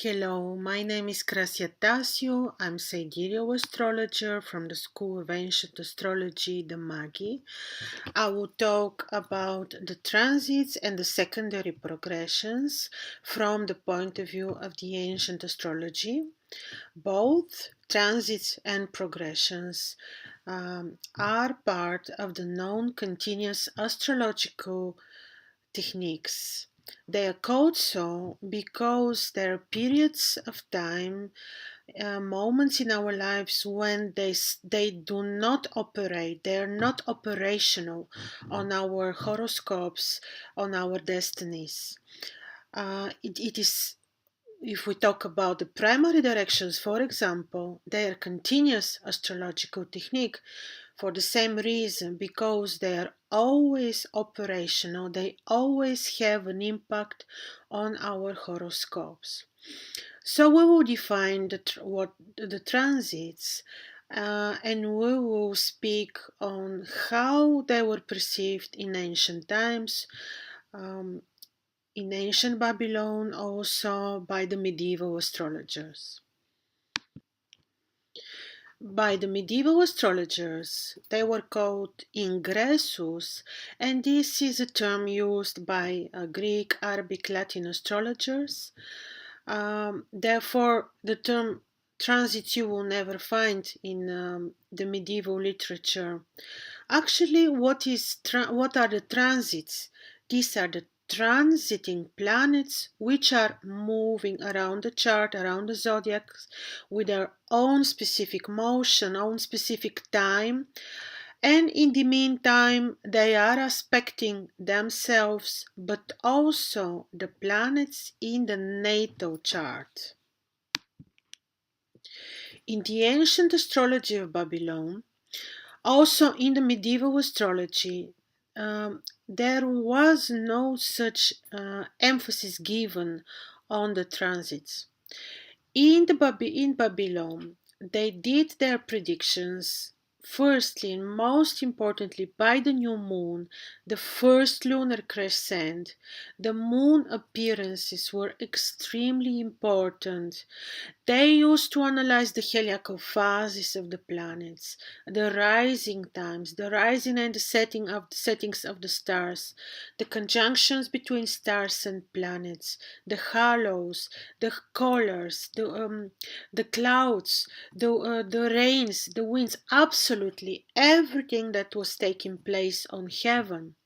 Hello, my name is Krasia Tasio. I'm sidereal astrologer from the School of Ancient Astrology, the Magi. I will talk about the transits and the secondary progressions from the point of view of the ancient astrology. Both transits and progressions are part of the known continuous astrological techniques. They are called so because there are periods of time, moments in our lives when they do not operate, they are not operational on our horoscopes, on our destinies. It is if we talk about the primary directions, for example, they are continuous astrological technique for the same reason, because they are always operational, they always have an impact on our horoscopes. So we will define what the transits, and we will speak on how they were perceived in ancient times, um, in ancient Babylon, also by the medieval astrologers. By the medieval astrologers, they were called ingressus, and this is a term used by Greek, Arabic, Latin astrologers. Therefore, the term transits you will never find in the medieval literature. Actually, what are the transits? These are the transiting planets which are moving around the chart, around the zodiac, with their own specific motion, own specific time, and in the meantime they are aspecting themselves but also the planets in the natal chart. In the ancient astrology of Babylon, also in the medieval astrology, there was no such emphasis given on the transits. In Babylon, they did their predictions firstly and most importantly by the new moon, the first lunar crescent. The moon appearances were extremely important. They used to analyze the heliacal phases of the planets, the rising times, the rising and the settings of the stars, the conjunctions between stars and planets, the halos, the colors, the clouds, the rains, the winds, absolutely everything that was taking place on heaven.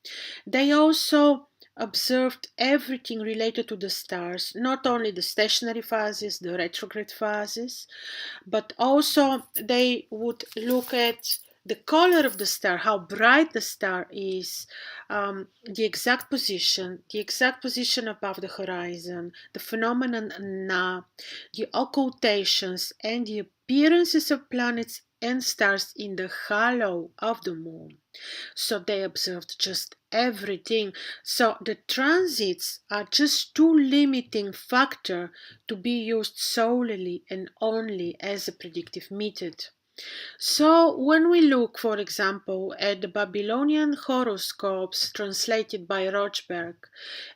They also observed everything related to the stars, not only the stationary phases, the retrograde phases, but also they would look at the color of the star, how bright the star is, the exact position above the horizon, the phenomenon na, the occultations, and the appearances of planets and stars in the halo of the moon. So they observed just everything. So the transits are just too limiting factor to be used solely and only as a predictive method. So, when we look, for example, at the Babylonian horoscopes translated by Rochberg,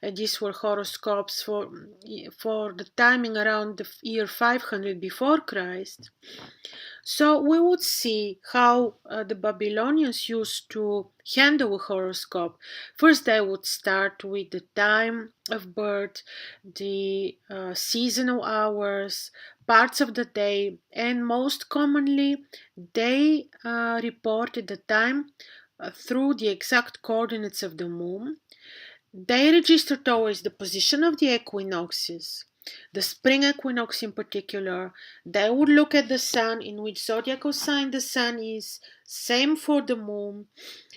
and these were horoscopes for the timing around the year 500 before Christ, so we would see how the Babylonians used to handle a horoscope. First, they would start with the time of birth, the seasonal hours, parts of the day, and most commonly, they reported the time through the exact coordinates of the moon. They registered always the position of the equinoxes, the spring equinox in particular. They would look at the sun, in which zodiacal sign the sun is, same for the moon.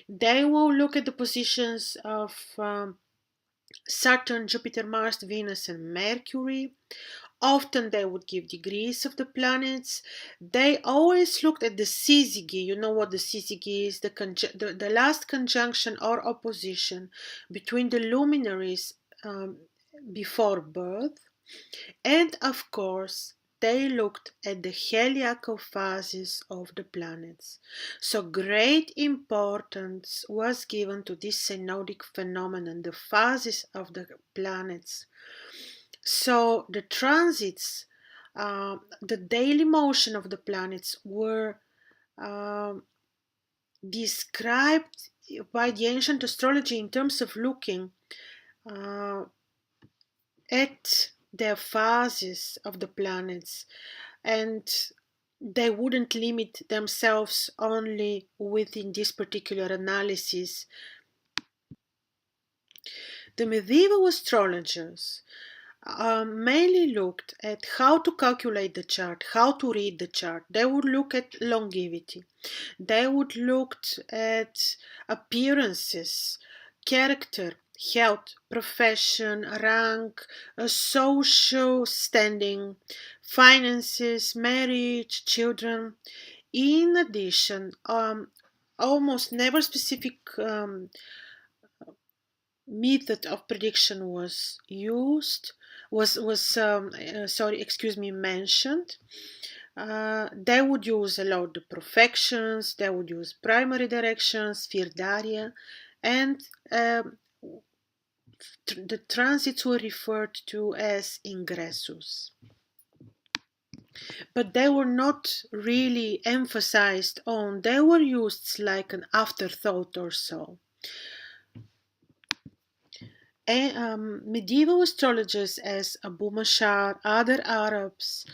They will look at the positions of Saturn, Jupiter, Mars, Venus, and Mercury. Often they would give degrees of the planets. They always looked at the syzygy. You know what the syzygy is? The last conjunction or opposition between the luminaries before birth. And of course, they looked at the heliacal phases of the planets. So great importance was given to this synodic phenomenon, the phases of the planets. So the transits, the daily motion of the planets were um, described by the ancient astrology in terms of looking uh, at their phases of the planets, and they wouldn't limit themselves only within this particular analysis. The medieval astrologers mainly looked at how to calculate the chart, how to read the chart. They would look at longevity. They would look at appearances, character, health, profession, rank, social standing, finances, marriage, children. In addition, almost never specific method of prediction was used mentioned. They would use a lot of perfections, they would use primary directions, firdaria, and the transits were referred to as ingressus, but they were not really emphasized on. They were used like an afterthought or so. Medieval astrologers as Abu Mashar, other Arabs,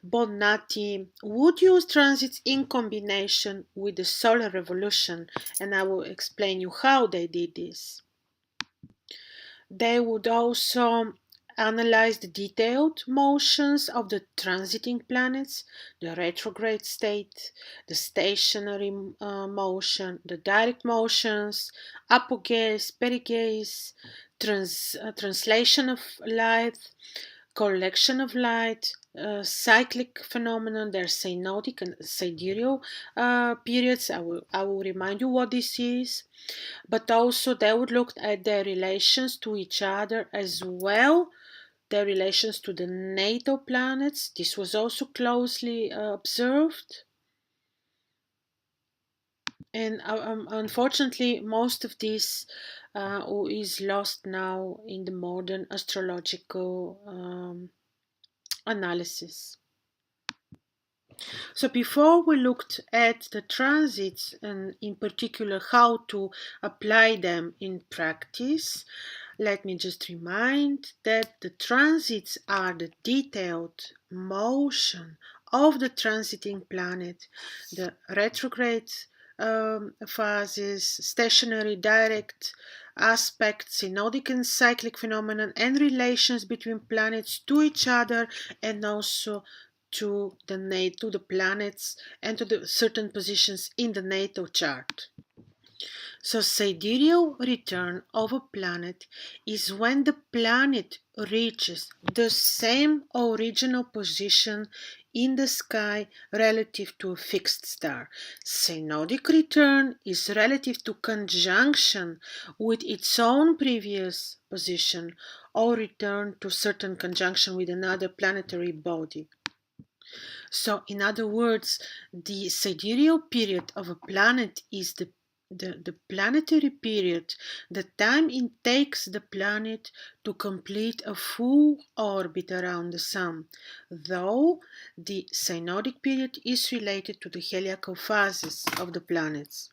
Bonnati, would use transits in combination with the solar revolution, and I will explain you how they did this. They would also analyze the detailed motions of the transiting planets, the retrograde state, the stationary motion, the direct motions, apogees, perigees, translation of light, collection of light, cyclic phenomenon. There's synodic and sidereal periods. I will remind you what this is, but also they would look at their relations to each other as well, their relations to the natal planets. This was also closely observed. And unfortunately, most of this is lost now in the modern astrological analysis. So before we looked at the transits and in particular how to apply them in practice, let me just remind that the transits are the detailed motion of the transiting planet, the retrograde phases, stationary, direct aspects, synodic and cyclic phenomenon, and relations between planets to each other and also to the planets and to the certain positions in the natal chart. So sidereal return of a planet is when the planet reaches the same original position in the sky relative to a fixed star. Synodic return is relative to conjunction with its own previous position or return to certain conjunction with another planetary body. So, in other words, the sidereal period of a planet is the planetary period, the time it takes the planet to complete a full orbit around the Sun, though the synodic period is related to the heliacal phases of the planets,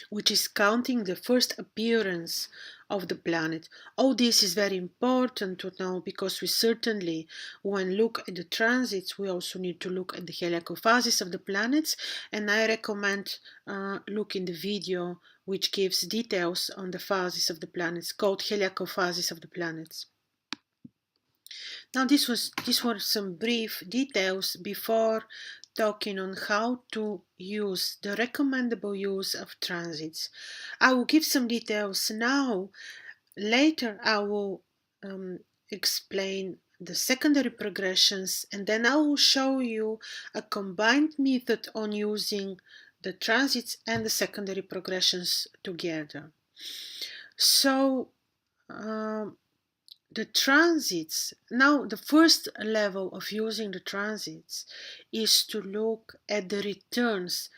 which is counting the first appearance of the planet. All this is very important to know because we certainly, when look at the transits, we also need to look at the heliacal phases of the planets, and I recommend looking the video which gives details on the phases of the planets, called heliacal phases of the planets. Now these were some brief details before talking on how to use the recommendable use of transits. I will give some details now. Later I will explain the secondary progressions, and then I will show you a combined method on using the transits and the secondary progressions together. So the transits, now the first level of using the transits is to look at the returns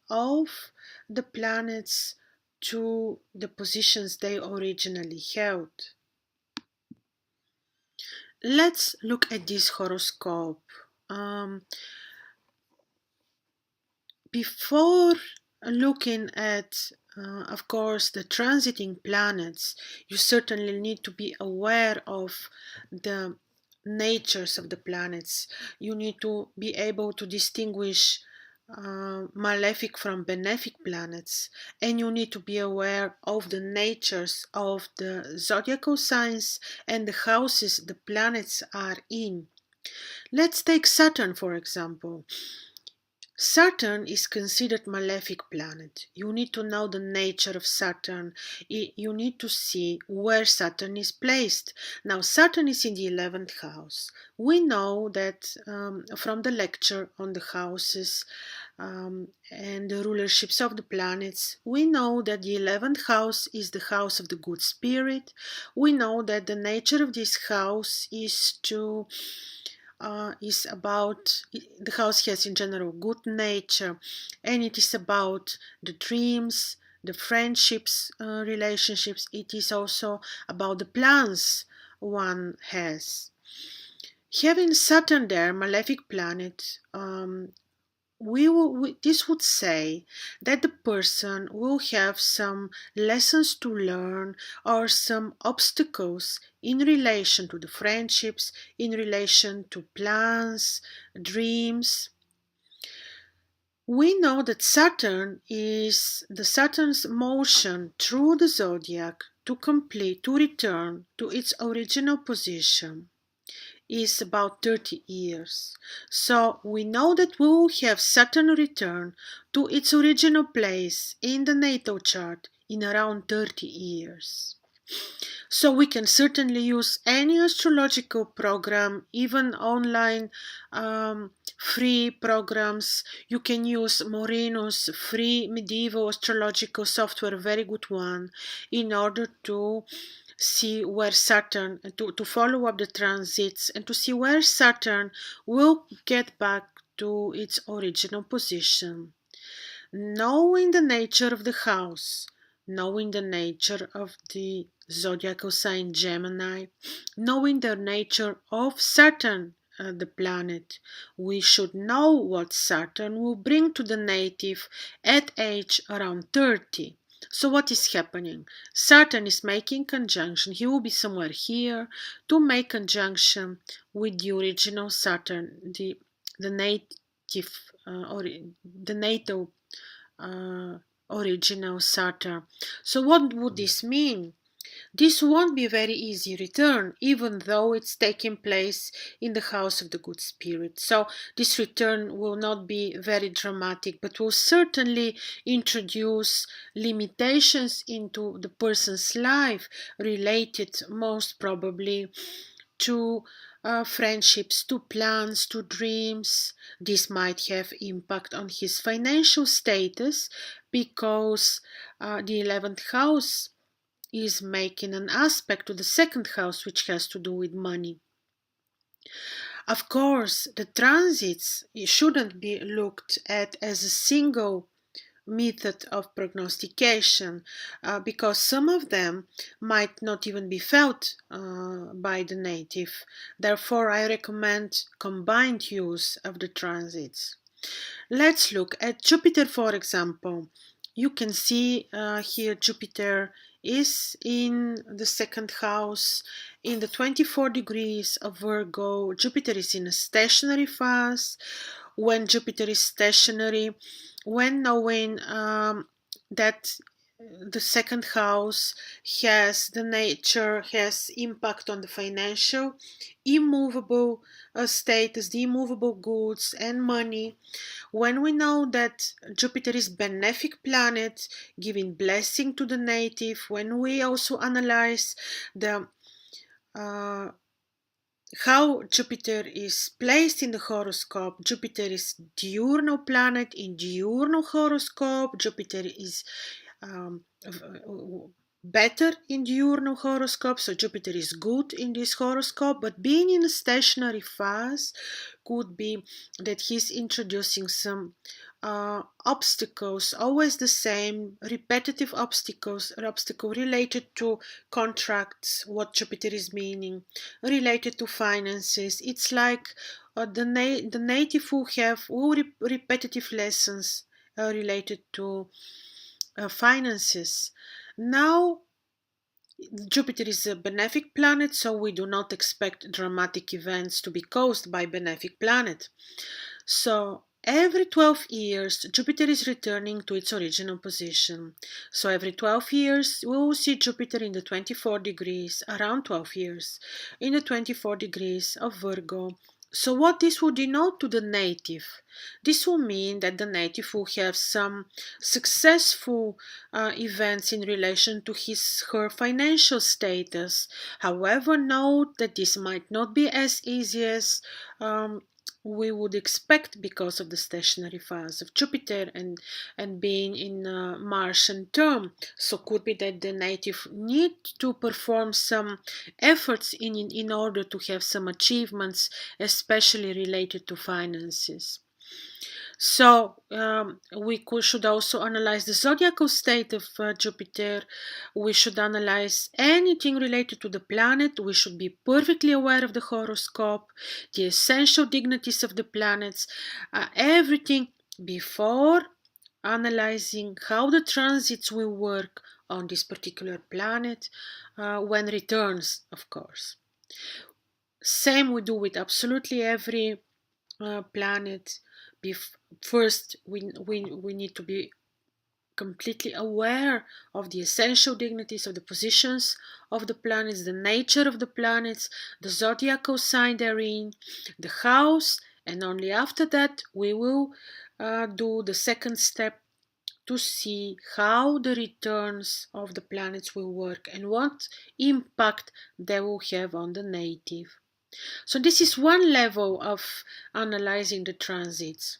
of the planets to the positions they originally held. Let's look at this horoscope. Before looking at, of course, the transiting planets, you certainly need to be aware of the natures of the planets. You need to be able to distinguish malefic from benefic planets, and you need to be aware of the natures of the zodiacal signs and the houses the planets are in. Let's take Saturn, for example. Saturn is considered malefic planet. You need to know the nature of Saturn. You need to see where Saturn is placed. Now, Saturn is in the 11th house. We know that from the lecture on the houses and the rulerships of the planets, we know that the 11th house is the house of the good spirit. We know that the nature of this house is about the house has in general good nature, and it is about the dreams, the friendships, relationships. It is also about the plans one has. Having Saturn there, malefic planet, this would say that the person will have some lessons to learn or some obstacles in relation to the friendships, in relation to plans, dreams. We know that Saturn's motion through the zodiac to return to its original position is about 30 years. So we know that we will have Saturn return to its original place in the natal chart in around 30 years. So we can certainly use any astrological program, even online free programs. You can use Moreno's free medieval astrological software, a very good one, in order to see where Saturn, to follow up the transits and to see where Saturn will get back to its original position. Knowing the nature of the house, knowing the nature of the zodiacal sign Gemini, knowing the nature of Saturn, the planet, we should know what Saturn will bring to the native at age around 30. So what is happening? Saturn is making conjunction. He will be somewhere here to make conjunction with the original Saturn, the native or the natal original Saturn. So what would this mean? This won't be a very easy return, even though it's taking place in the house of the good spirit. So this return will not be very dramatic, but will certainly introduce limitations into the person's life related most probably to friendships, to plans, to dreams. This might have impact on his financial status because the 11th house is making an aspect to the second house, which has to do with money. Of course, the transits shouldn't be looked at as a single method of prognostication because some of them might not even be felt by the native. Therefore, I recommend combined use of the transits. Let's look at Jupiter, for example. You can see here Jupiter is in the second house in the 24 degrees of Virgo. Jupiter is in a stationary phase. When Jupiter is stationary, when knowing that the second house has impact on the financial, immovable status, the immovable goods and money. When we know that Jupiter is benefic planet, giving blessing to the native, when we also analyze the how Jupiter is placed in the horoscope. Jupiter is diurnal planet in diurnal horoscope. Jupiter is better in diurnal horoscope, so Jupiter is good in this horoscope, but being in a stationary phase could be that he's introducing some obstacles, always the same, repetitive obstacles, obstacle related to contracts, what Jupiter is meaning, related to finances. It's like the native who have all repetitive lessons related to finances. Now, Jupiter is a benefic planet, so we do not expect dramatic events to be caused by benefic planet. So every 12 years, Jupiter is returning to its original position. So every 12 years, we will see Jupiter in the 24 degrees, around 12 years, in the 24 degrees of Virgo. So what this will denote to the native? This will mean that the native will have some successful events in relation to her financial status. However, note that this might not be as easy as we would expect because of the stationary phase of Jupiter and being in Martian term. So could be that the native need to perform some efforts in order to have some achievements, especially related to finances. So should also analyze the zodiacal state of Jupiter. We should analyze anything related to the planet. We should be perfectly aware of the horoscope, the essential dignities of the planets, everything before analyzing how the transits will work on this particular planet when returns, of course. Same we do with absolutely every planet. First, we need to be completely aware of the essential dignities of the positions of the planets, the nature of the planets, the zodiacal sign they're in, the house, and only after that we will do the second step to see how the returns of the planets will work and what impact they will have on the native. So this is one level of analyzing the transits.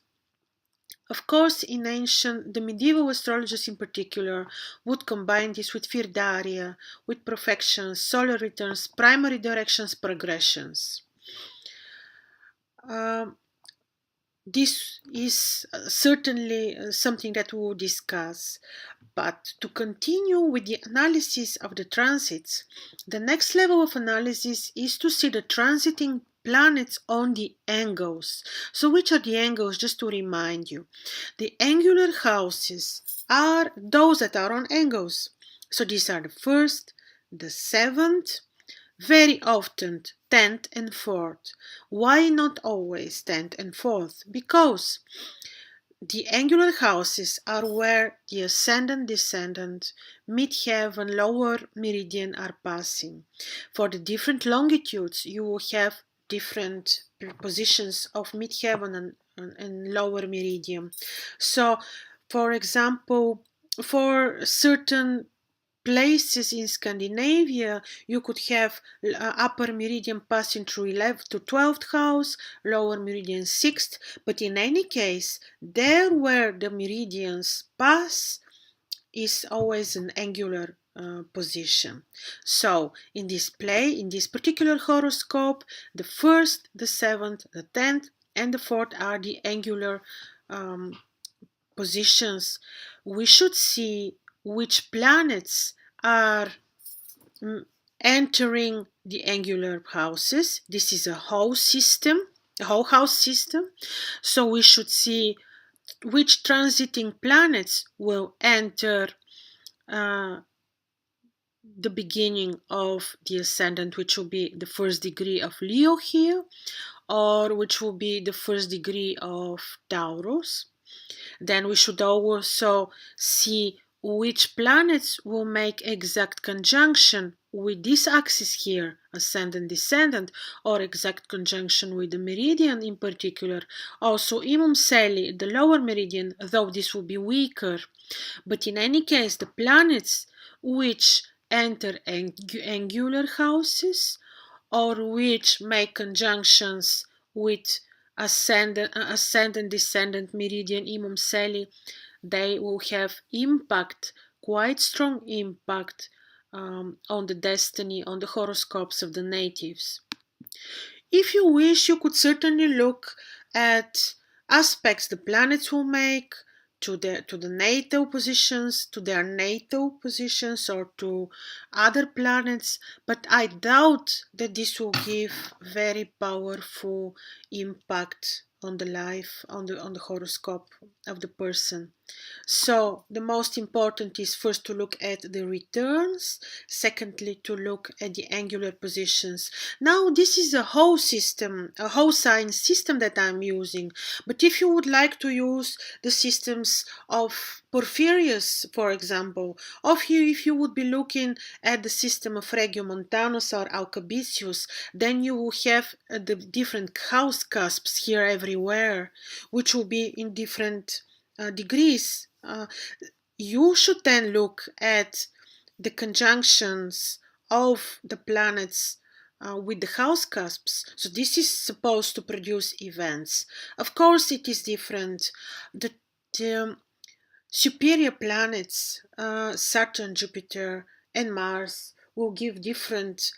Of course, in ancient, the medieval astrologers in particular would combine this with firdaria, with profections, solar returns, primary directions, progressions. This is certainly something that we will discuss. But to continue with the analysis of the transits, the next level of analysis is to see the transiting planets on the angles. So which are the angles? Just to remind you, the angular houses are those that are on angles. So these are the first, the seventh, very often 10th and 4th. Why not always 10th and 4th? Because the angular houses are where the ascendant, descendant, midheaven, lower meridian are passing. For the different longitudes, you will have different positions of midheaven and lower meridian. So, for example, for certain places in Scandinavia, you could have upper meridian passing through 11th to 12th house, lower meridian 6th, but in any case, there where the meridians pass is always an angular position. So in this particular horoscope, the 1st, the 7th, the 10th, and the 4th are the angular positions. We should see which planets are entering the angular houses. This is a whole system, a whole house system. So we should see which transiting planets will enter the beginning of the ascendant, which will be the first degree of Leo here, or which will be the first degree of Taurus. Then we should also see which planets will make exact conjunction with this axis here, ascendant, descendant, or exact conjunction with the meridian in particular. Also, Imum Celi, the lower meridian, though this will be weaker. But in any case, the planets which enter angular houses or which make conjunctions with ascendant, descendant, meridian, Imum Celi, they will have impact, quite strong impact on the destiny, on the horoscopes of the natives. If you wish, you could certainly look at aspects the planets will make to the natal positions, to their natal positions, or to other planets, but I doubt that this will give very powerful impact on the life, on the horoscope of the person. So the most important is first to look at the returns, secondly to look at the angular positions. Now this is a whole system, a whole science system that I'm using, but if you would like to use the systems of Porphyrius, for example, if you would be looking at the system of Regiomontanus or Alcabisius, then you will have the different house cusps here everywhere, which will be in different degrees. You should then look at the conjunctions of the planets with the house cusps. So this is supposed to produce events. Of course, it is different. The superior planets, Saturn, Jupiter, and Mars, will give different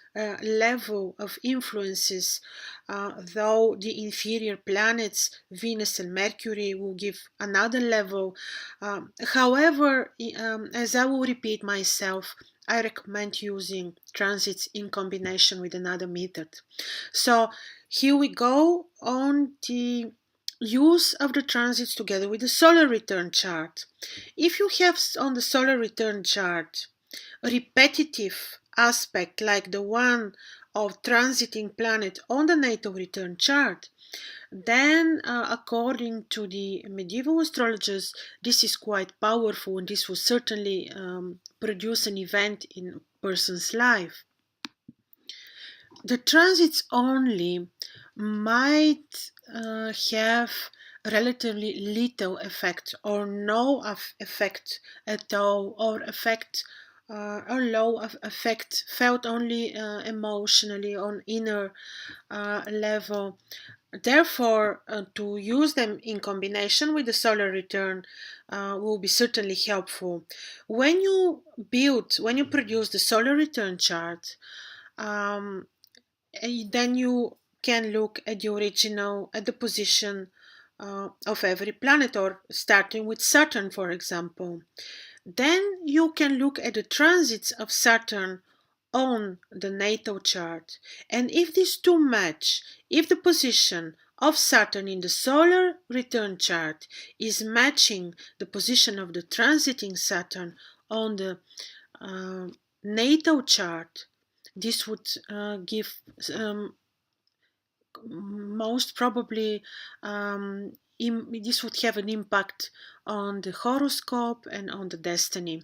level of influences, though the inferior planets, Venus and Mercury, will give another level. However, as I will repeat myself, I recommend using transits in combination with another method. So here we go on the use of the transits together with the solar return chart. If you have on the solar return chart a repetitive aspect like the one of transiting planet on the natal return chart, then according to the medieval astrologers, this is quite powerful and this will certainly produce an event in a person's life. The transits only might have relatively little effect or no effect at all, or effect or low effect felt only emotionally on inner level. Therefore, to use them in combination with the solar return will be certainly helpful. When you produce the solar return chart, um, then you can look at the position of every planet, or starting with Saturn, for example. Then you can look at the transits of Saturn on the natal chart. And if these two match, if the position of Saturn in the solar return chart is matching the position of the transiting Saturn on the uh, natal chart, this would give most probably this would have an impact on the horoscope and on the destiny.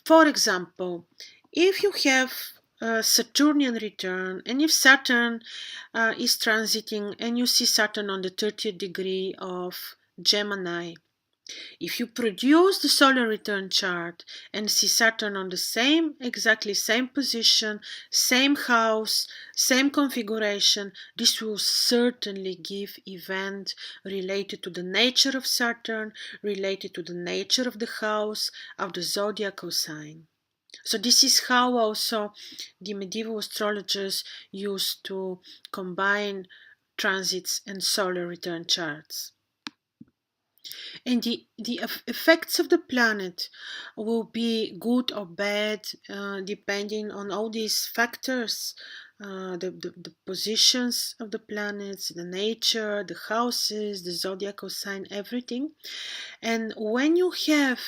For example, if you have a Saturnian return, and if Saturn is transiting and you see Saturn on the 30th degree of Gemini, if you produce the solar return chart and see Saturn on the exactly same position, same house, same configuration, this will certainly give event related to the nature of Saturn, related to the nature of the house, of the zodiacal sign. So this is how also the medieval astrologers used to combine transits and solar return charts. And the effects of the planet will be good or bad depending on all these factors, the positions of the planets, the nature, the houses, the zodiacal sign, everything. And when you have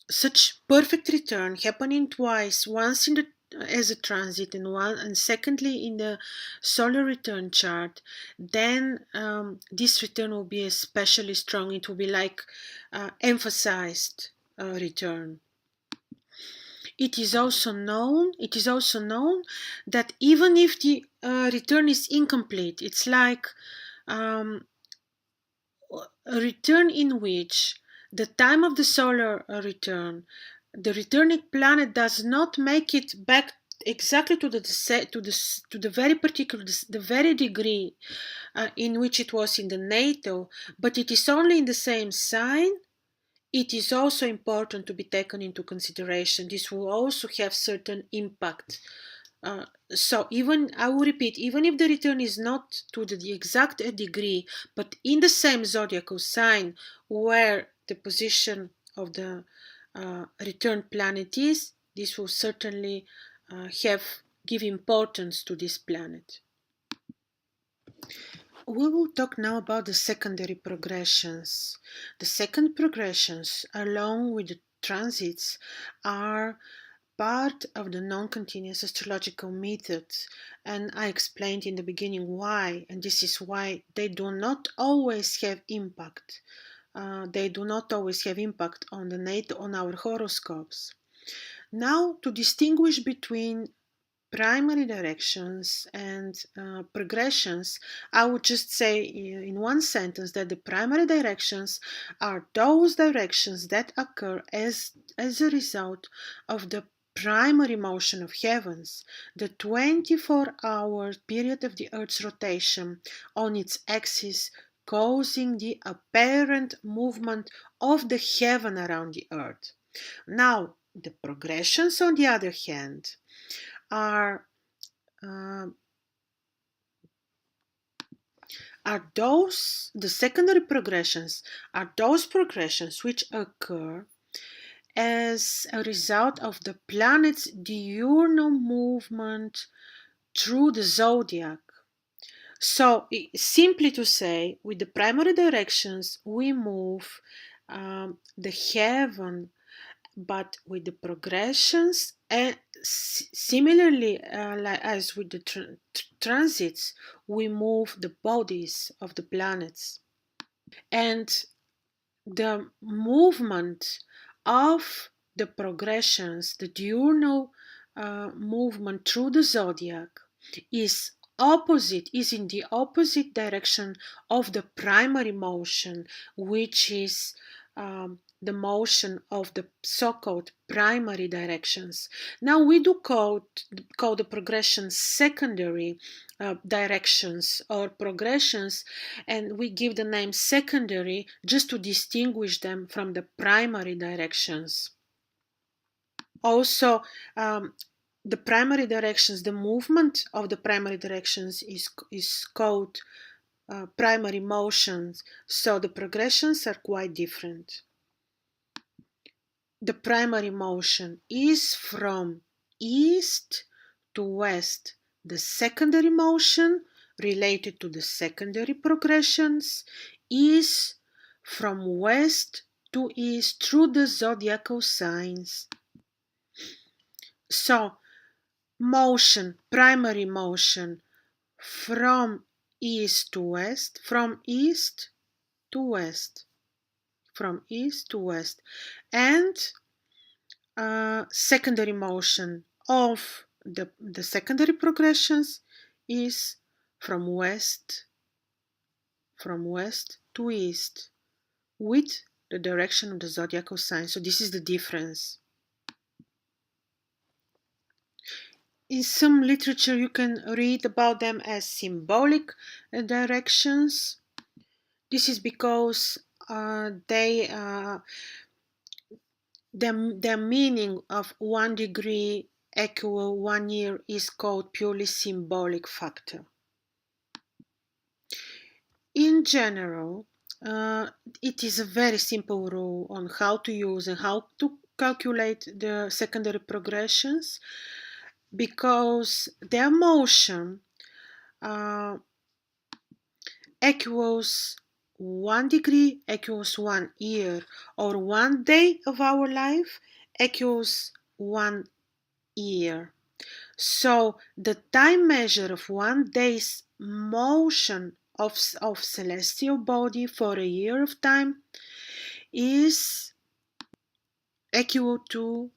such perfect return happening twice, once in the as a transit and secondly in the solar return chart, then this return will be especially strong. It will be like emphasized return. It is also known that even if the return is incomplete, it's like um, a return in which the time of the solar return, the returning planet does not make it back exactly to the very particular, the very degree in which it was in the natal, but it is only in the same sign. It is also important to be taken into consideration. This will also have certain impact So even, I will repeat, even if the return is not to the exact degree, but in the same zodiacal sign where the position of the return planet is, this will certainly give importance to this planet. We will talk now about the secondary progressions. The second progressions, along with the transits, are part of the non-continuous astrological methods, and I explained in the beginning why, and this is why they do not always have impact. They do not always have impact on on our horoscopes. Now, to distinguish between primary directions and progressions, I would just say in one sentence that the primary directions are those directions that occur as a result of the primary motion of heavens, the 24-hour period of the Earth's rotation on its axis, causing the apparent movement of the heaven around the Earth. Now, the progressions, on the other hand, are uh, the secondary progressions are those progressions which occur as a result of the planet's diurnal movement through the zodiac. So, simply to say, with the primary directions, we move the heaven, but with the progressions, and similarly, as with the transits, we move the bodies of the planets, and the movement of the progressions, the diurnal movement through the zodiac, is in the opposite direction of the primary motion, which is the motion of the so-called primary directions. Now we do call the progressions secondary directions or progressions, and we give the name secondary just to distinguish them from the primary directions. Also, the primary directions, the movement of the primary directions is called primary motions, so the progressions are quite different. The primary motion is from east to west. The secondary motion, related to the secondary progressions, is from west to east through the zodiacal signs. So, motion, primary motion, from east to west, from east to west, from east to west, and secondary motion of the secondary progressions is from west to east with the direction of the zodiacal sign. So this is the difference. In some literature you can read about them as symbolic directions. This is because the meaning of 1 degree equal 1 year is called purely symbolic factor. In general, it is a very simple rule on how to use and how to calculate the secondary progressions, because their motion equals 1 degree equals 1 year, or 1 day of our life equals 1 year. So the time measure of 1 day's motion of celestial body for a year of time is equal to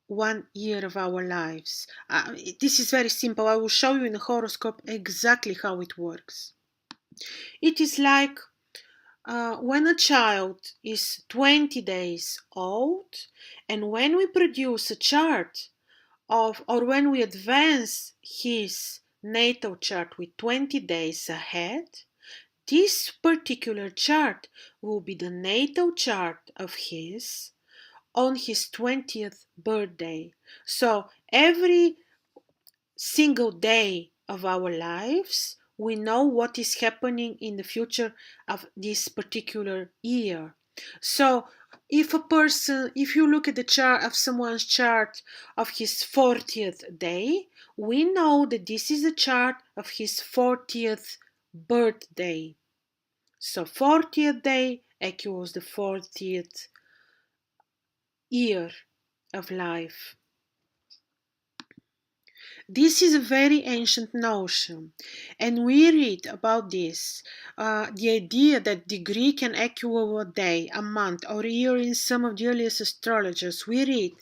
1 year of our lives. This is very simple. I will show you in the horoscope exactly how it works. It is like when a child is 20 days old, and when we produce a chart or when we advance his natal chart with 20 days ahead, this particular chart will be the natal chart of his on his 20th birthday. So every single day of our lives, we know what is happening in the future of this particular year. So if you look at the chart of someone's chart of his 40th day, we know that this is a chart of his 40th birthday. So 40th day equals the 40th year of life. This is a very ancient notion, and we read about this. The idea that degree can equal a day, a month, or a year in some of the earliest astrologers. We read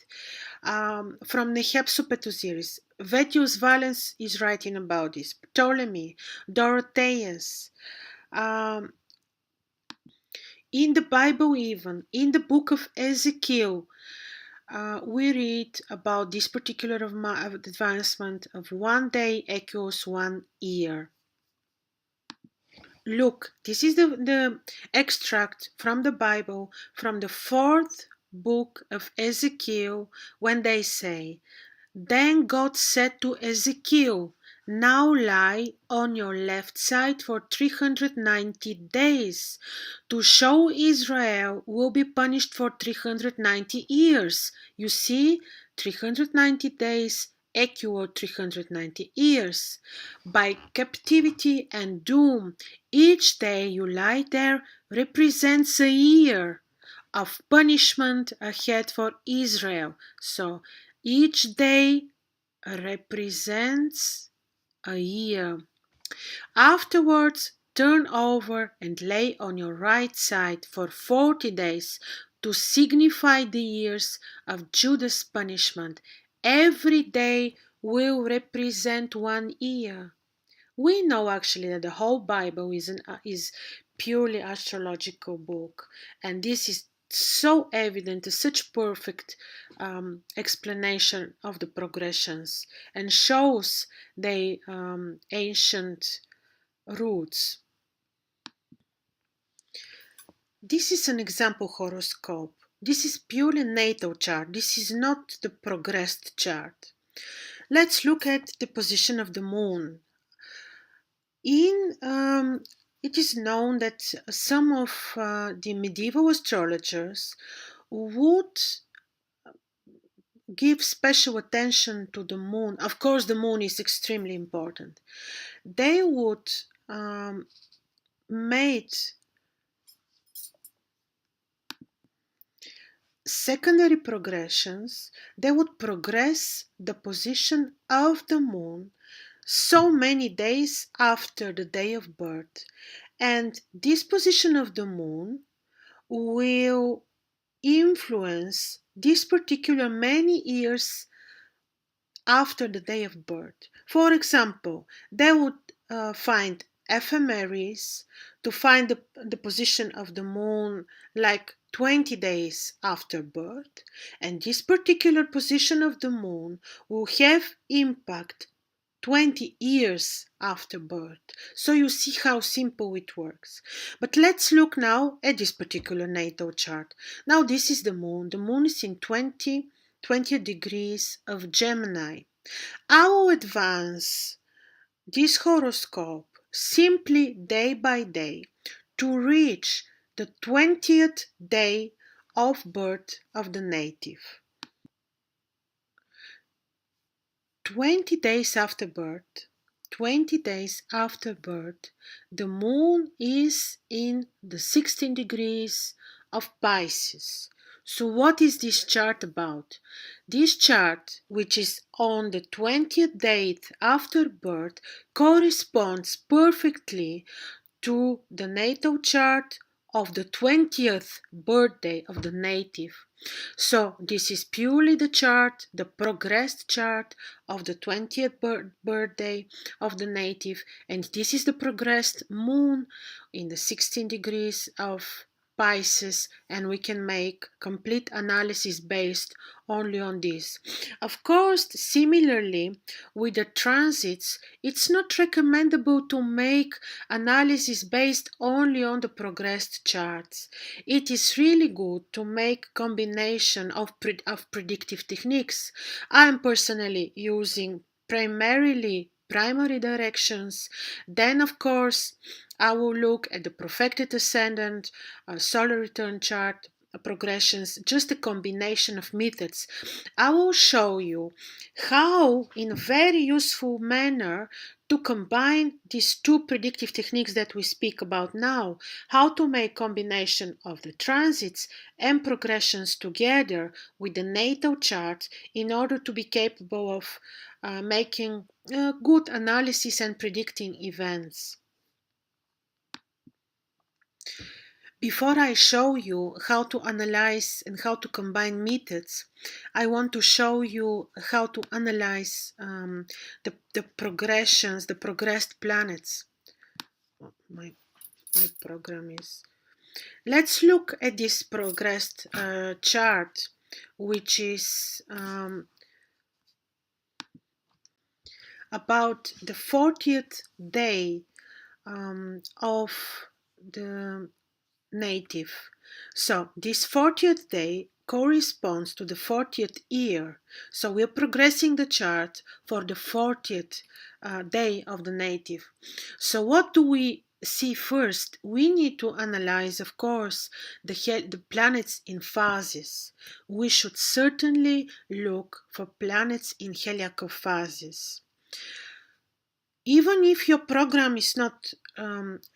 from the Hepsopetoseries. Vettius Valens is writing about this. Ptolemy, Dorotheus. Um, in the Bible, even in the book of Ezekiel, we read about this particular advancement of 1 day equals 1 year. Look, this is the extract from the Bible, from the 4th book of Ezekiel, when they say, "Then God said to Ezekiel, now lie on your left side for 390 days, to show Israel will be punished for 390 years. You see, 390 days equal 390 years. By captivity and doom, each day you lie there represents a year of punishment ahead for Israel." So each day represents a year. Afterwards, turn over and lay on your right side for 40 days to signify the years of Judah's punishment. Every day will represent 1 year. We know actually that the whole Bible is purely astrological book, and this is so evident, such perfect explanation of the progressions, and shows the ancient roots. This is an example horoscope. This is purely natal chart. This is not the progressed chart. Let's look at the position of the moon. It is known that some of the medieval astrologers would give special attention to the moon. Of course, the moon is extremely important. They would make secondary progressions. They would progress the position of the moon so many days after the day of birth, and this position of the moon will influence this particular many years after the day of birth. For example, they would find ephemeris to find the position of the moon like 20 days after birth, and this particular position of the moon will have impact 20 years after birth. So you see how simple it works. But let's look now at this particular natal chart. Now this is the moon. The moon is in 20 degrees of Gemini. I will advance this horoscope simply day by day to reach the 20th day of birth of the native. 20 days after birth, 20 days after birth, the moon is in the 16 degrees of Pisces. So what is this chart about? This chart, which is on the 20th date after birth, corresponds perfectly to the natal chart of the 20th birthday of the native. So this is purely the chart, the progressed chart of the 20th birthday of the native, and this is the progressed moon in the 16 degrees of Pisces, and we can make complete analysis based only on this. Of course, similarly with the transits, it's not recommendable to make analysis based only on the progressed charts. It is really good to make combination of predictive techniques. I am personally using primarily primary directions. Then, of course, I will look at the profected ascendant, solar return chart, progressions, just a combination of methods. I will show you how, in a very useful manner, to combine these two predictive techniques that we speak about now, how to make combination of the transits and progressions together with the natal chart in order to be capable of making good analysis and predicting events. Before I show you how to analyze and how to combine methods, I want to show you how to analyze the progressions, the progressed planets. Oh, my program is. Let's look at this progressed chart, which is about the 40th day of the native. So this 40th day corresponds to the 40th year. So we're progressing the chart for the 40th day of the native. So what do we see first? We need to analyze, of course, the planets in phases. We should certainly look for planets in heliacal phases. Even if your program is not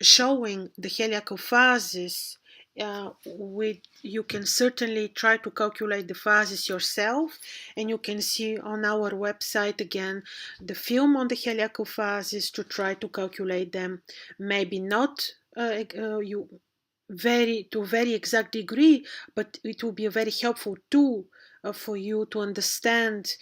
showing the heliacal phases, you can certainly try to calculate the phases yourself, and you can see on our website again the film on the heliacal phases to try to calculate them. Maybe not you to a very exact degree, but it will be a very helpful tool for you to understand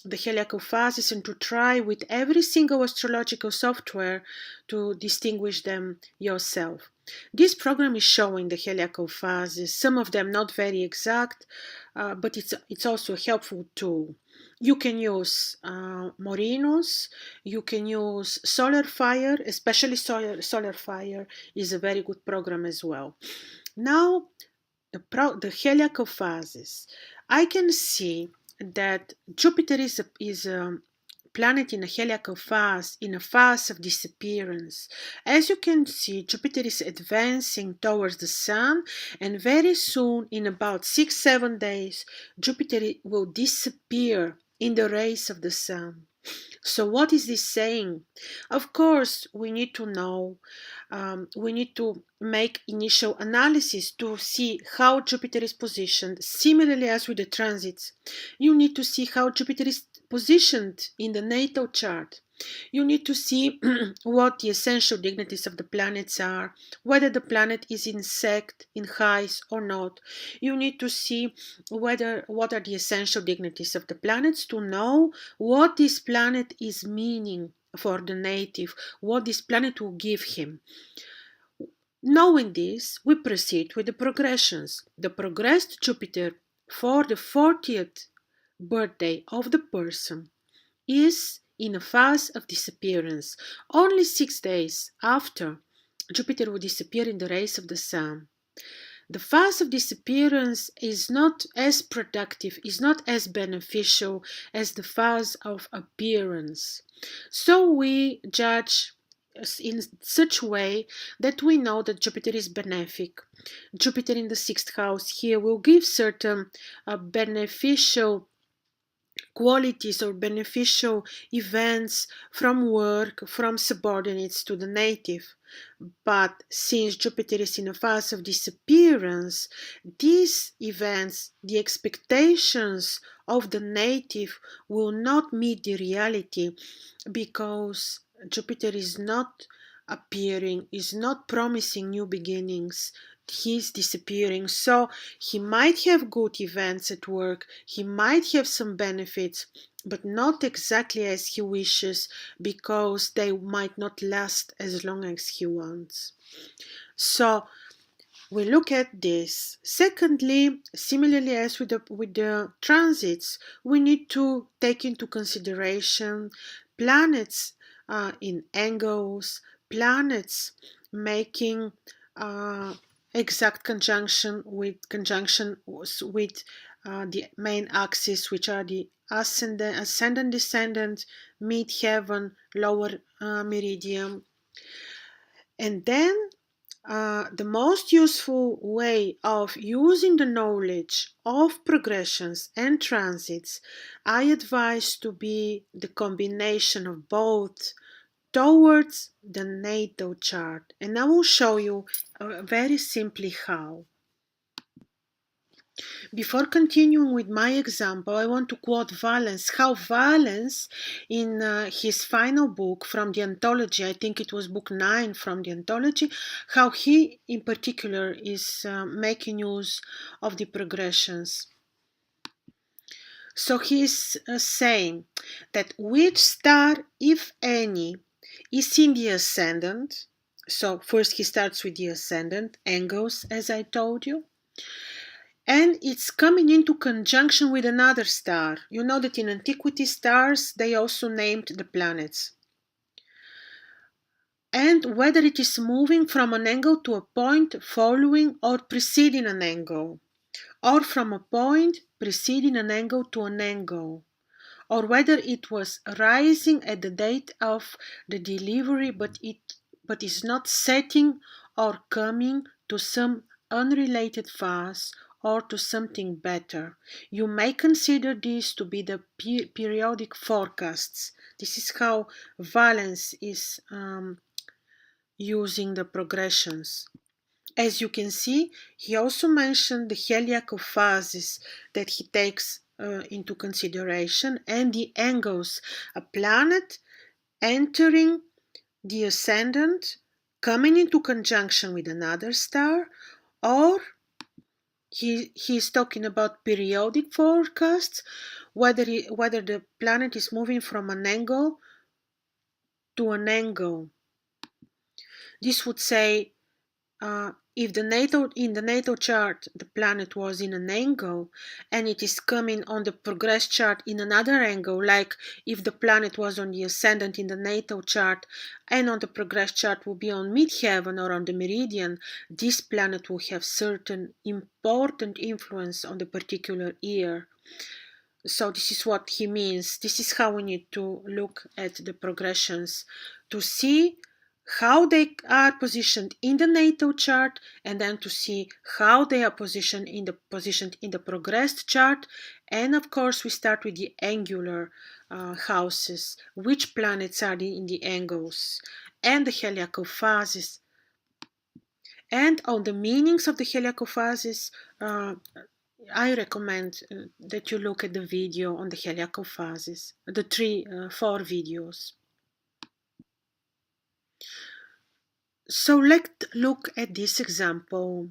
the heliacal phases and to try with every single astrological software to distinguish them yourself. This program is showing the heliacal phases, some of them not very exact, but it's also a helpful tool. You can use Morinos, you can use Solar Fire, especially Solar Fire is a very good program as well. Now, the heliacal phases. I can see that Jupiter is a planet in a heliacal phase, in a phase of disappearance. As you can see, Jupiter is advancing towards the Sun, and very soon, in about 6-7 days, Jupiter will disappear in the rays of the Sun. So what is this saying? Of course, we need to know, we need to make initial analysis to see how Jupiter is positioned. Similarly as with the transits, you need to see how Jupiter is positioned in the natal chart. You need to see what the essential dignities of the planets are, whether the planet is in sect, in highs or not. You need to see what are the essential dignities of the planets to know what this planet is meaning for the native, what this planet will give him. Knowing this, we proceed with the progressions. The progressed Jupiter for the 40th birthday of the person is in a phase of disappearance, only 6 days after Jupiter will disappear in the rays of the Sun. The phase of disappearance is not as productive, is not as beneficial as the phase of appearance. So we judge in such way that we know that Jupiter is benefic. Jupiter in the 6th house here will give certain beneficial qualities or beneficial events from work, from subordinates to the native. But since Jupiter is in a phase of disappearance, these events, the expectations of the native will not meet the reality because Jupiter is not appearing, is not promising new beginnings. He's disappearing. So he might have good events at work, he might have some benefits, but not exactly as he wishes because they might not last as long as he wants. So we look at this. Secondly, similarly as with the transits, we need to take into consideration planets in angles, planets making exact conjunction with the main axis, which are the ascendant, descendant, mid-heaven, lower meridian. And then the most useful way of using the knowledge of progressions and transits, I advise to be the combination of both towards the natal chart. And I will show you very simply how. Before continuing with my example, I want to quote Valens, how Valens, in his final book from the anthology, I think it was book 9 from the anthology, how he in particular is making use of the progressions. So he's saying that which star, if any, is in the ascendant. So first he starts with the ascendant, angles, as I told you. And it's coming into conjunction with another star. You know that in antiquity, stars, they also named the planets. And whether it is moving from an angle to a point following or preceding an angle, or from a point preceding an angle to an angle, or whether it was rising at the date of the delivery but is not setting or coming to some unrelated phase or to something better. You may consider these to be the periodic forecasts. This is how Valens is using the progressions. As you can see, he also mentioned the heliacal phases that he takes into consideration and the angles. A planet entering the ascendant, coming into conjunction with another star, or he's talking about periodic forecasts, whether the planet is moving from an angle to an angle. This would say if in the natal chart the planet was in an angle and it is coming on the progress chart in another angle, like if the planet was on the ascendant in the natal chart and on the progress chart will be on midheaven or on the meridian, this planet will have certain important influence on the particular year. So this is what he means. This is how we need to look at the progressions to see how they are positioned in the natal chart, and then to see how they are positioned in the progressed chart. And of course we start with the angular houses, which planets are in the angles, and the heliacal phases. And on the meanings of the heliacal phases, I recommend that you look at the video on the heliacal phases, the 4 videos. So let's look at this example.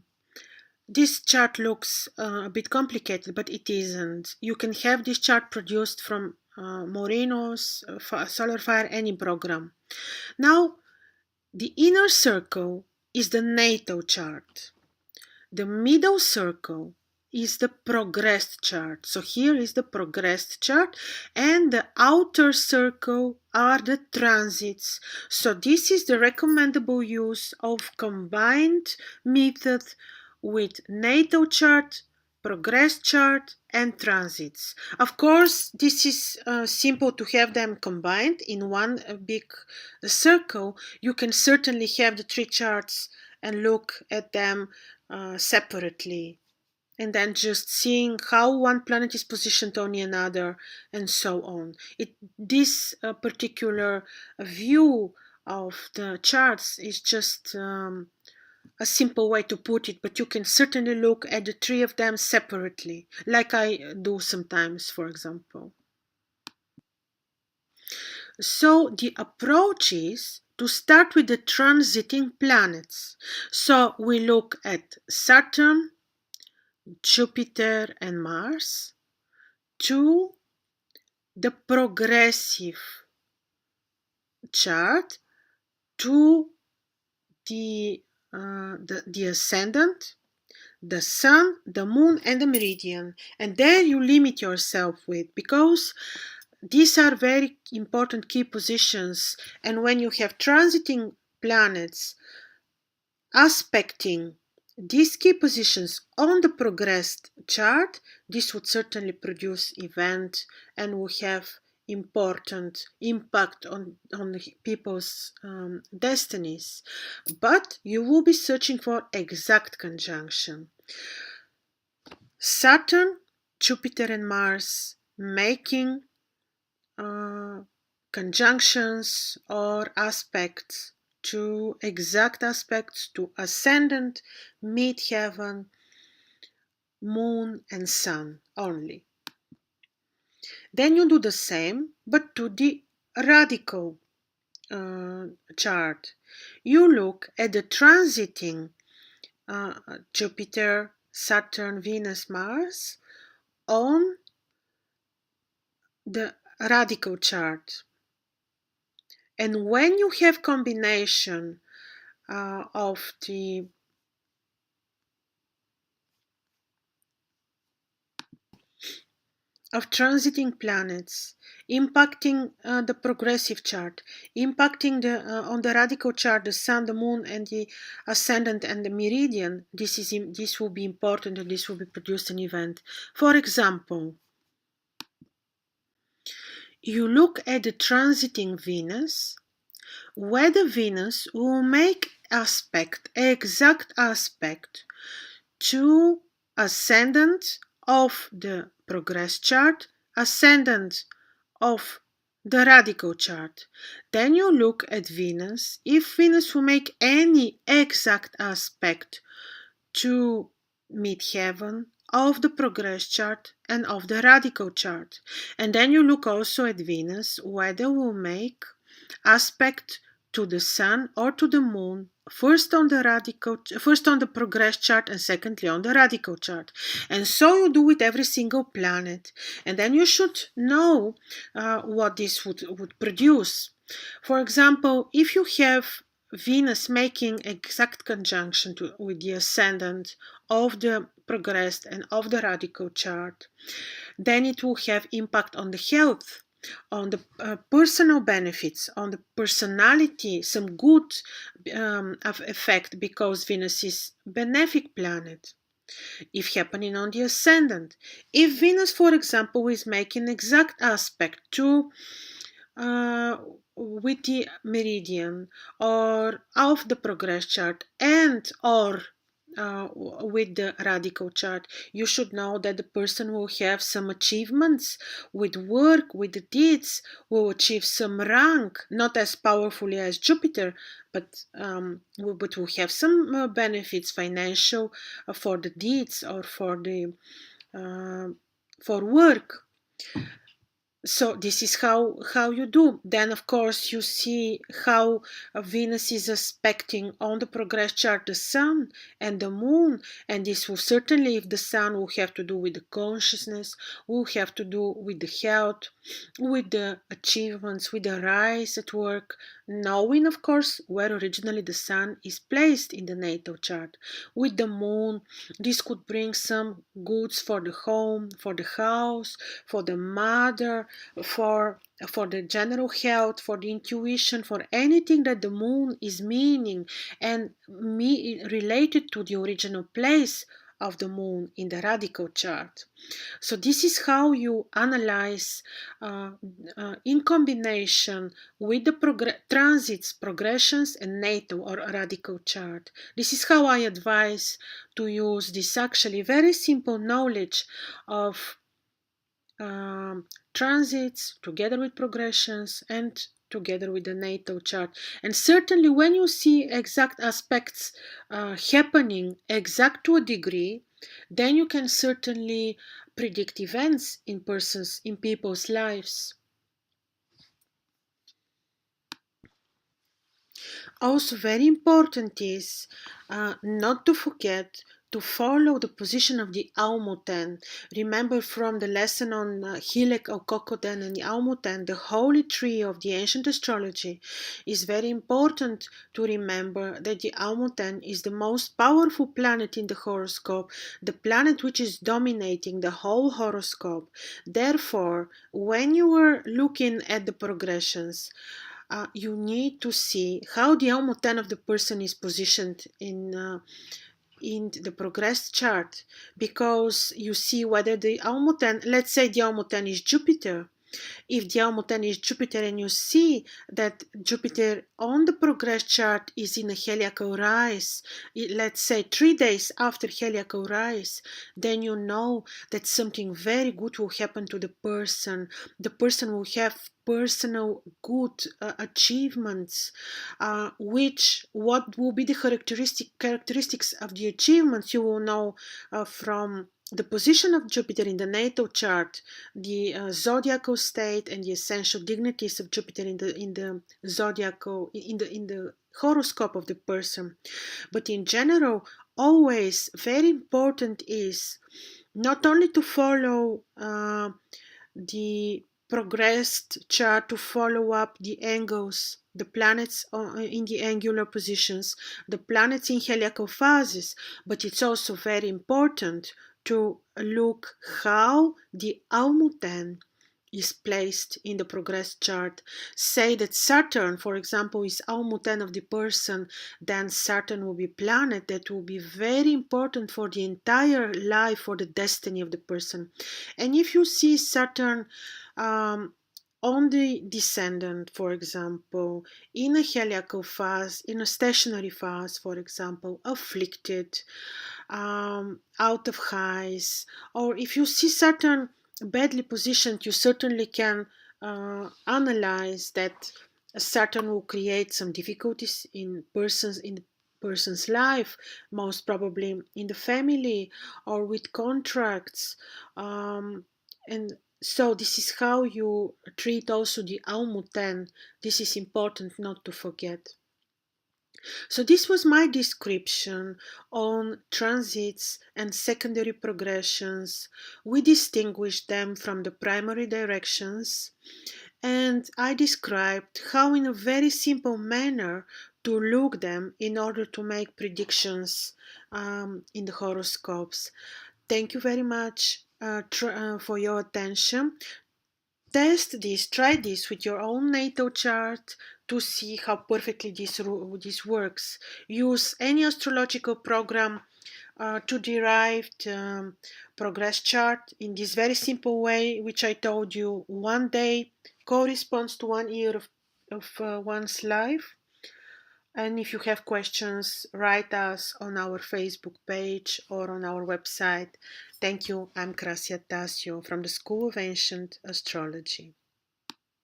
This chart looks a bit complicated, but it isn't. You can have this chart produced from Moreno's Solar Fire any program. Now, the inner circle is the natal chart. The middle circle is the progressed chart. So here is the progressed chart, and the outer circle are the transits. So this is the recommendable use of combined method with natal chart, progressed chart, and transits. Of course, this is simple to have them combined in one big circle. You can certainly have the 3 charts and look at them separately, and then just seeing how one planet is positioned on another, and so on. This particular view of the charts is just a simple way to put it, but you can certainly look at the 3 of them separately, like I do sometimes, for example. So the approach is to start with the transiting planets. So we look at Saturn, Jupiter, and Mars, to the progressive chart, to the ascendant, the sun, the moon, and the meridian. And there you limit yourself with, because these are very important key positions. And when you have transiting planets aspecting these key positions on the progressed chart, this would certainly produce event and will have important impact on people's destinies. But you will be searching for exact conjunction. Saturn, Jupiter and Mars making conjunctions or aspects to exact aspects to ascendant, midheaven, moon and sun only. Then you do the same but to the radical chart. You look at the transiting Jupiter, Saturn, Venus, Mars on the radical chart. And when you have combination of transiting planets impacting the progressive chart, impacting the on the radical chart the sun, the moon, and the ascendant and the meridian, this will be important and this will be produced an event. For example, you look at the transiting Venus, where the Venus will make exact aspect to ascendant of the progress chart, ascendant of the radical chart. Then you look at Venus. If Venus will make any exact aspect to midheaven of the progress chart and of the radical chart. And then you look also at Venus, whether will make aspect to the sun or to the moon, first on the progress chart and secondly on the radical chart. And so you do with every single planet. And then you should know what this would produce. For example, if you have Venus making exact conjunction with the ascendant of the progressed and of the radical chart, then it will have impact on the health, on the personal benefits, on the personality, some good effect because Venus is benefic planet. If happening on the ascendant, if Venus, for example, is making exact aspect to with the meridian or of the progress chart and or with the radical chart, you should know that the person will have some achievements with work, with the deeds, will achieve some rank, not as powerfully as Jupiter, but will have some benefits financial for the deeds or for the for work. So this is how you do. Then of course you see how Venus is aspecting on the progress chart the sun and the moon, and this will certainly, if the sun, will have to do with the consciousness, will have to do with the health, with the achievements, with the rise at work, knowing of course where originally the sun is placed in the natal chart. With the moon, this could bring some goods for the home, for the house, for the mother, for the general health, for the intuition, for anything that the moon is meaning and related to the original place of the moon in the radical chart. So this is how you analyze in combination with the transits, progressions and natal or radical chart. This is how I advise to use this actually very simple knowledge of transits together with progressions and together with the natal chart. And certainly when you see exact aspects happening exact to a degree, then you can certainly predict events in people's lives. Also very important is not to forget to follow the position of the Almuten. Remember from the lesson on heliacal Kokoden and the Almuten, the holy tree of the ancient astrology, is very important to remember that the Almuten is the most powerful planet in the horoscope, the planet which is dominating the whole horoscope. Therefore, when you are looking at the progressions, you need to see how the Almuten of the person is positioned in the progress chart, because you see whether the Almuten, let's say the Almuten is Jupiter. If the Almuten is Jupiter and you see that Jupiter on the progress chart is in a heliacal rise, let's say 3 days after heliacal rise, then you know that something very good will happen to the person. The person will have personal good achievements, what will be the characteristics of the achievements you will know from the position of Jupiter in the natal chart, the zodiacal state, and the essential dignities of Jupiter in the zodiacal in the horoscope of the person. But in general, always very important is not only to follow the progressed chart, to follow up the angles, the planets in the angular positions, the planets in heliacal phases, but it's also very important to look how the Almuten is placed in the progress chart. Say that Saturn, for example, is Almuten of the person, then Saturn will be planet that will be very important for the entire life, for the destiny of the person. And if you see Saturn on the descendant, for example, in a heliacal phase, in a stationary phase, for example, afflicted, out of highs, or if you see Saturn badly positioned, you certainly can analyze that Saturn will create some difficulties in the person's life, most probably in the family or with contracts, and so this is how you treat also the Almuten. This is important not to forget. So this was my description on transits and secondary progressions. We distinguished them from the primary directions, and I described how in a very simple manner to look them in order to make predictions in the horoscopes. Thank you very much for your attention. Test this, try this with your own natal chart to see how perfectly this works. Use any astrological program to derive the progress chart in this very simple way, which I told you. One day corresponds to 1 year of one's life. And if you have questions, write us on our Facebook page or on our website. Thank you. I'm Krasia Tasio from the School of Ancient Astrology.